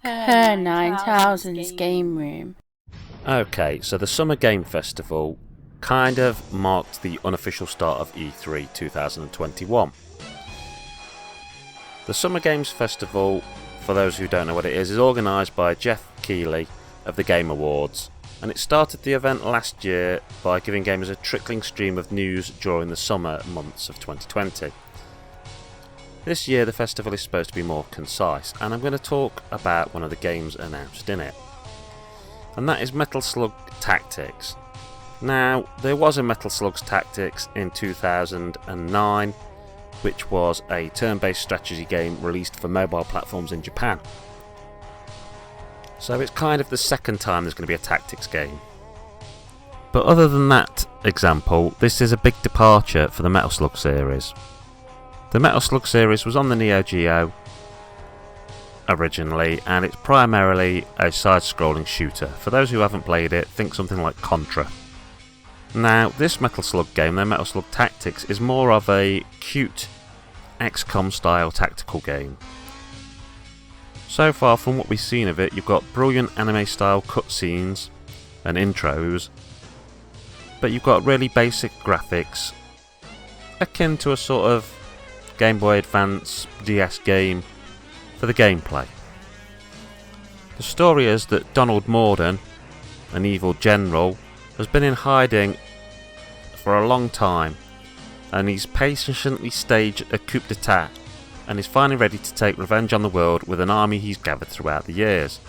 Her 9000's Game Room. Okay, so the Summer Game Festival kind of marked the unofficial start of E3 2021. The Summer Games Festival, for those who don't know what it is organised by Jeff Keighley of the Game Awards, and it started the event last year by giving gamers a trickling stream of news during the summer months of 2020. This year the festival is supposed to be more concise, and I'm going to talk about one of the games announced in it, and that is Metal Slug Tactics. Now, there was a Metal Slug Tactics in 2009, which was a turn-based strategy game released for mobile platforms in Japan. So it's kind of the second time there's going to be a tactics game. But other than that example, this is a big departure for the Metal Slug series. The Metal Slug series was on the Neo Geo originally, and it's primarily a side-scrolling shooter. For those who haven't played it, think something like Contra. Now, this Metal Slug game, the Metal Slug Tactics, is more of a cute XCOM style tactical game. So far, from what we've seen of it, you've got brilliant anime style cutscenes and intros, but you've got really basic graphics, akin to a sort of Game Boy Advance DS game for the gameplay. The story is that Donald Morden, an evil general, has been in hiding for a long time, and he's patiently staged a coup d'etat and is finally ready to take revenge on the world with an army he's gathered throughout the years.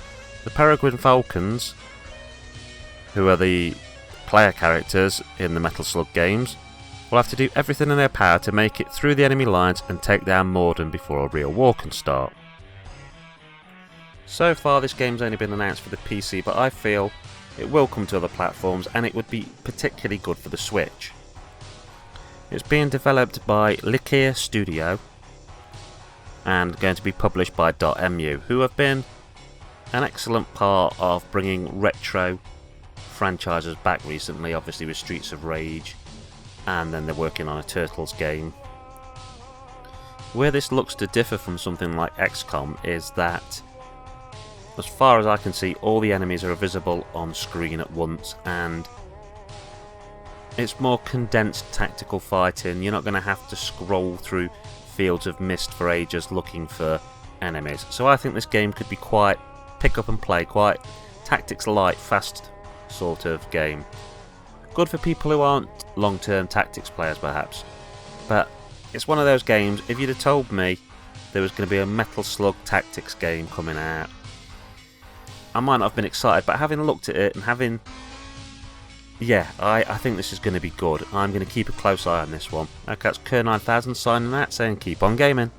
The Peregrine Falcons, who are the player characters in the Metal Slug games, will have to do everything in their power to make it through the enemy lines and take down Morden before a real war can start. So far this game's only been announced for the PC, but I feel it will come to other platforms and it would be particularly good for the Switch. It's being developed by Likia Studio and going to be published by .mu, who have been an excellent part of bringing retro franchises back recently, obviously with Streets of Rage, and then they're working on a Turtles game. Where this looks to differ from something like XCOM is that, as far as I can see, all the enemies are visible on screen at once, and it's more condensed tactical fighting. You're not going to have to scroll through fields of mist for ages looking for enemies. So I think this game could be quite pick up and play, quite tactics light, fast sort of game. Good for people who aren't long-term tactics players perhaps, but it's one of those games, if you'd have told me there was going to be a Metal Slug Tactics game coming out, I might not have been excited, but having looked at it and having... I think this is going to be good. I'm going to keep a close eye on this one. Okay, that's Kerr9000 signing out, saying keep on gaming.